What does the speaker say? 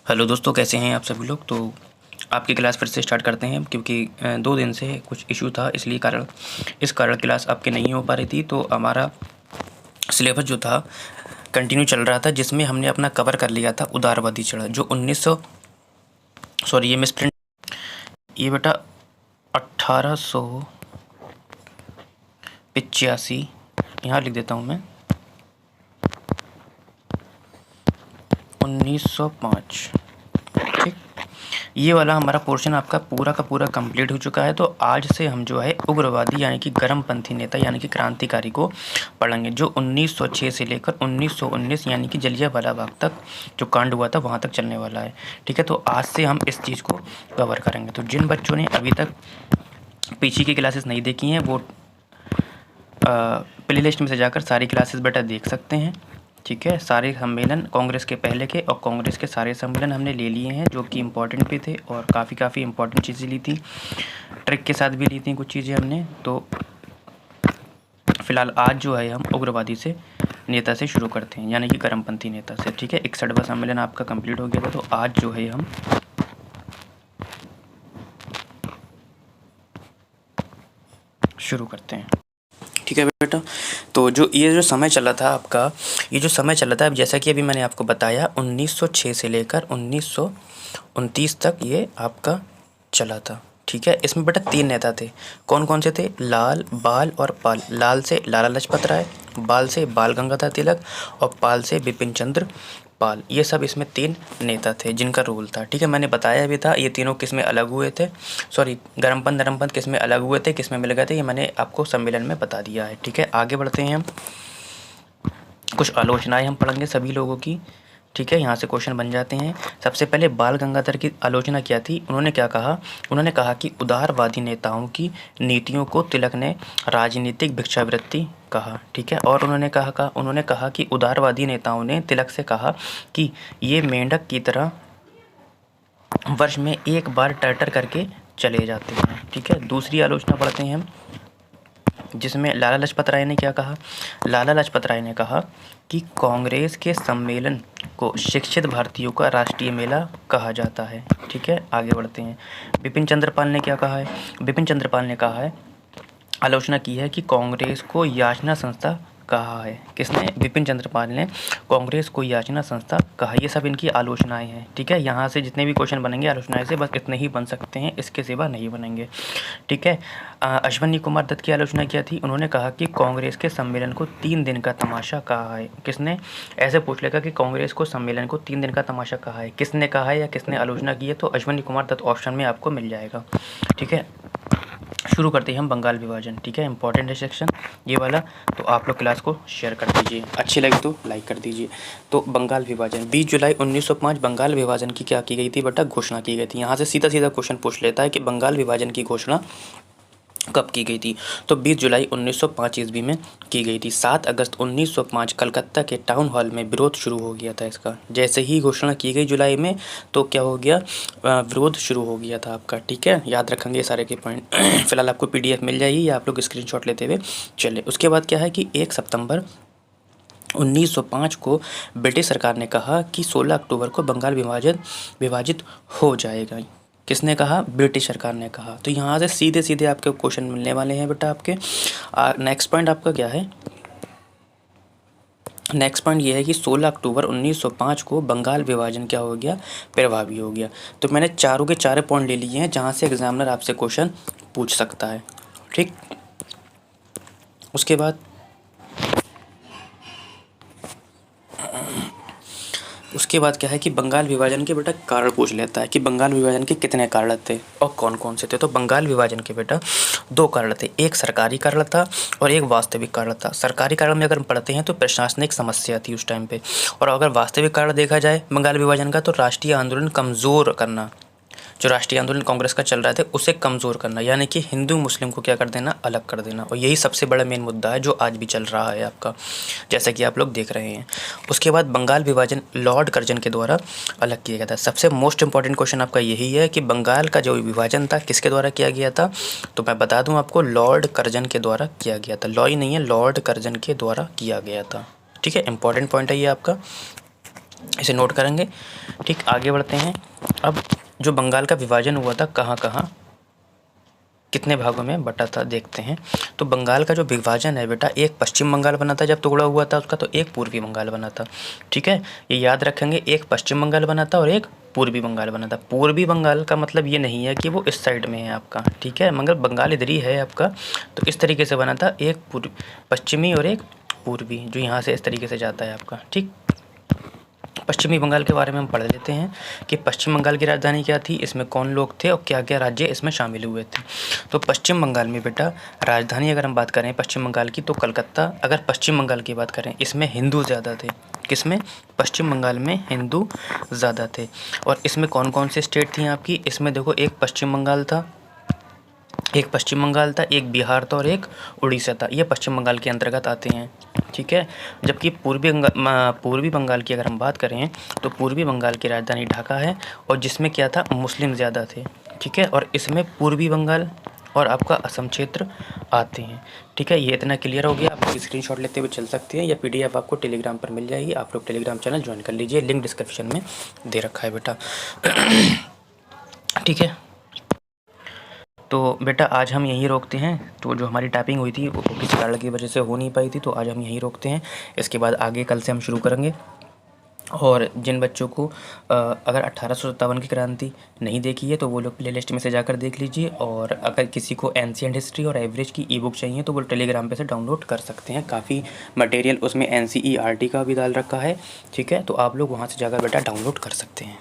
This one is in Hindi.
हेलो दोस्तों, कैसे हैं आप सभी लोग। तो आपकी क्लास फिर से स्टार्ट करते हैं क्योंकि 2 दिन से कुछ इशू था, इसलिए इस कारण क्लास आपके नहीं हो पा रही थी। तो हमारा सिलेबस जो था कंटिन्यू चल रहा था, जिसमें हमने अपना कवर कर लिया था उदारवादी चढ़ा, जो 1900 सॉरी ये मिसप्रिंट, ये बेटा 1885, यहाँ लिख देता हूँ मैं 1905। ठीक, ये वाला हमारा पोर्शन आपका पूरा का पूरा कंप्लीट हो चुका है। तो आज से हम जो है उग्रवादी यानी कि गर्मपंथी नेता यानी कि क्रांतिकारी को पढ़ेंगे, जो 1906 से लेकर 1919 यानी कि जलियांवाला बाग तक जो कांड हुआ था वहाँ तक चलने वाला है। ठीक है, तो आज से हम इस चीज़ को कवर करेंगे। तो जिन बच्चों ने अभी तक पीछे की क्लासेस नहीं देखी हैं वो प्ले लिस्ट में से जाकर सारी क्लासेस बेटा देख सकते हैं। ठीक है, सारे सम्मेलन कांग्रेस के पहले के और कांग्रेस के सारे सम्मेलन हमने ले लिए हैं, जो कि इम्पोर्टेंट भी थे और काफ़ी इम्पोर्टेंट चीज़ें ली थी, ट्रिक के साथ भी ली थी कुछ चीज़ें हमने। तो फिलहाल आज जो है हम उग्रवादी से नेता से शुरू करते हैं, यानी कि गर्मपंथी नेता से। ठीक है, 61वां सम्मेलन आपका कंप्लीट हो गया था, तो आज जो है हम शुरू करते हैं। ठीक है बेटा, तो ये जो समय चला था आपका, ये जो समय चला था, जैसा कि अभी मैंने आपको बताया 1906 से लेकर 1929 तक ये आपका चला था। ठीक है, इसमें बेटा 3 नेता थे। कौन कौन से थे? लाल, बाल और पाल। लाल से लाला लाजपत राय, बाल से बाल गंगाधर तिलक और पाल से बिपिन चंद्र पाल। ये सब इसमें 3 नेता थे जिनका रोल था। ठीक है, मैंने बताया भी था ये तीनों किस में अलग हुए थे, सॉरी गर्मपंथ नरमपंथ किस में अलग हुए थे, किस में मिल गए थे, ये मैंने आपको सम्मेलन में बता दिया है। ठीक है, आगे बढ़ते हैं हम। कुछ आलोचनाएं हम पढ़ेंगे सभी लोगों की। ठीक है, यहाँ से क्वेश्चन बन जाते हैं। सबसे पहले बाल गंगाधर की आलोचना क्या थी? उन्होंने क्या कहा? उन्होंने कहा कि उदारवादी नेताओं की नीतियों को तिलक ने राजनीतिक भिक्षावृत्ति कहा। ठीक है, और उन्होंने कहा कि उदारवादी नेताओं ने तिलक से कहा कि ये मेंढक की तरह वर्ष में एक बार टर्टर करके चले जाते हैं। ठीक है, दूसरी आलोचना पढ़ते हैं हम, जिसमें लाला लाजपत राय ने क्या कहा? लाला लाजपत राय ने कहा कि कांग्रेस के सम्मेलन को शिक्षित भारतीयों का राष्ट्रीय मेला कहा जाता है। ठीक है, आगे बढ़ते हैं। बिपिन चंद्र पाल ने क्या कहा है? बिपिन चंद्र पाल ने कहा है, आलोचना की है कि कांग्रेस को याचना संस्था कहा है। किसने? बिपिन चंद्र पाल ने कांग्रेस को याचना संस्था कहा। ये सब इनकी आलोचनाएं हैं। ठीक है, यहाँ से जितने भी क्वेश्चन बनेंगे आलोचनाएं से बस इतने ही बन सकते हैं, इसके सिवा नहीं बनेंगे। ठीक है, अश्वनी कुमार दत्त की आलोचना क्या थी? उन्होंने कहा कि कांग्रेस के सम्मेलन को 3 दिन का तमाशा कहा है। किसने? ऐसे पूछ लेगा कि कांग्रेस को सम्मेलन को 3 दिन का तमाशा कहा है, किसने कहा है या किसने आलोचना की है? तो अश्वनी कुमार दत्त ऑप्शन में आपको मिल जाएगा। ठीक है, शुरू करते हैं हम बंगाल विभाजन। ठीक है, इंपॉर्टेंट है सेक्शन ये वाला, तो आप लोग क्लास को शेयर कर दीजिए, अच्छी लगी तो लाइक कर दीजिए। तो बंगाल विभाजन 20 जुलाई 1905 बंगाल विभाजन की क्या की गई थी बेटा? घोषणा की गई थी। यहाँ से सीधा क्वेश्चन पूछ लेता है कि बंगाल विभाजन की घोषणा कब की गई थी? तो 20 जुलाई 1905 ईस्वी में की गई थी। 7 अगस्त 1905 कलकत्ता के टाउन हॉल में विरोध शुरू हो गया था इसका। जैसे ही घोषणा की गई जुलाई में, तो क्या हो गया? विरोध शुरू हो गया था आपका। ठीक है, याद रखेंगे सारे के पॉइंट। फिलहाल आपको PDF मिल जाएगी या आप लोग स्क्रीनशॉट लेते हुए चले। उसके बाद क्या है कि 1 सितंबर 1905 को ब्रिटिश सरकार ने कहा कि 16 अक्टूबर को बंगाल विभाजित हो जाएगा। किसने कहा? ब्रिटिश सरकार ने कहा। तो यहाँ से सीधे आपके क्वेश्चन मिलने वाले हैं बेटा आपके। नेक्स्ट पॉइंट आपका क्या है? नेक्स्ट पॉइंट ये है कि 16 अक्टूबर 1905 को बंगाल विभाजन क्या हो गया? प्रभावी हो गया। तो मैंने चारों के चारे पॉइंट ले लिए हैं जहाँ से एग्जामिनर आपसे क्वेश्चन पूछ सकता है। ठीक, उसके बाद क्या है कि बंगाल विभाजन के बेटा कारण पूछ लेता है कि बंगाल विभाजन के कितने कारण थे और कौन कौन से थे। तो बंगाल विभाजन के बेटा 2 कारण थे, एक सरकारी कारण था और एक वास्तविक कारण था। सरकारी कारण में अगर हम पढ़ते हैं तो प्रशासनिक समस्या थी उस टाइम पे, और अगर वास्तविक कारण देखा जाए बंगाल विभाजन का, तो राष्ट्रीय आंदोलन कमज़ोर करना। जो राष्ट्रीय आंदोलन कांग्रेस का चल रहा था उसे कमज़ोर करना, यानी कि हिंदू मुस्लिम को क्या कर देना? अलग कर देना। और यही सबसे बड़ा मेन मुद्दा है जो आज भी चल रहा है आपका, जैसा कि आप लोग देख रहे हैं। उसके बाद बंगाल विभाजन लॉर्ड कर्जन के द्वारा अलग किया गया था। सबसे मोस्ट इंपॉर्टेंट क्वेश्चन आपका यही है कि बंगाल का जो विभाजन था किसके द्वारा किया गया था? तो मैं बता दूँ आपको, लॉर्ड कर्जन के द्वारा किया गया था। लॉ ही नहीं है, लॉर्ड कर्जन के द्वारा किया गया था। ठीक है, इंपॉर्टेंट पॉइंट है ये आपका। इसे नोट करेंगे। ठीक, आगे बढ़ते हैं। अब जो बंगाल का विभाजन हुआ था कहाँ कहाँ कितने भागों में बटा था देखते हैं। तो बंगाल का जो विभाजन है बेटा, एक पश्चिम बंगाल बना था जब टुकड़ा हुआ था उसका, तो एक पूर्वी बंगाल बना था। ठीक है, ये याद रखेंगे, एक पश्चिम बंगाल बना था और एक पूर्वी बंगाल बना था। पूर्वी बंगाल का मतलब ये नहीं है कि वो इस साइड में है आपका, ठीक है, मगर बंगाल इधर ही है आपका। तो इस तरीके से बना था, एक पश्चिमी और एक पूर्वी, जो यहाँ से इस तरीके से जाता है आपका। ठीक, पश्चिमी बंगाल के बारे में हम पढ़ लेते हैं कि पश्चिम बंगाल की राजधानी क्या थी, इसमें कौन लोग थे और क्या क्या राज्य इसमें शामिल हुए थे। तो पश्चिम बंगाल में बेटा राजधानी अगर हम बात करें पश्चिम बंगाल की तो कलकत्ता। अगर पश्चिम बंगाल की बात करें, इसमें हिंदू ज़्यादा थे। किसमें? पश्चिम बंगाल में हिंदू ज़्यादा थे। और इसमें कौन कौन से स्टेट थी आपकी, इसमें देखो एक पश्चिम बंगाल था, एक बिहार था और एक उड़ीसा था। ये पश्चिम बंगाल के अंतर्गत आते हैं। ठीक है, जबकि पूर्वी बंगाल की अगर हम बात करें तो पूर्वी बंगाल की राजधानी ढाका है और जिसमें क्या था, मुस्लिम ज़्यादा थे। ठीक है, और इसमें पूर्वी बंगाल और आपका असम क्षेत्र आते हैं। ठीक है, ये इतना क्लियर हो गया। आप लोग स्क्रीनशॉट लेते हुए चल सकते हैं या PDF आपको टेलीग्राम पर मिल जाएगी। आप लोग टेलीग्राम चैनल ज्वाइन कर लीजिए, लिंक डिस्क्रिप्शन में दे रखा है बेटा। ठीक है, तो बेटा आज हम यहीं रोकते हैं। तो जो हमारी टाइपिंग हुई थी वो किसी कारण की वजह से हो नहीं पाई थी, तो आज हम यहीं रोकते हैं। इसके बाद आगे कल से हम शुरू करेंगे। और जिन बच्चों को अगर 1857 की क्रांति नहीं देखी है तो वो लोग प्लेलिस्ट में से जाकर देख लीजिए। और अगर किसी को एंशिएंट हिस्ट्री और एवरेज की ई बुक चाहिए तो वो टेलीग्राम पे से डाउनलोड कर सकते हैं। काफ़ी मटेरियल उसमें NCERT का भी डाल रखा है। ठीक है, तो आप लोग वहाँ से जाकर बेटा डाउनलोड कर सकते हैं।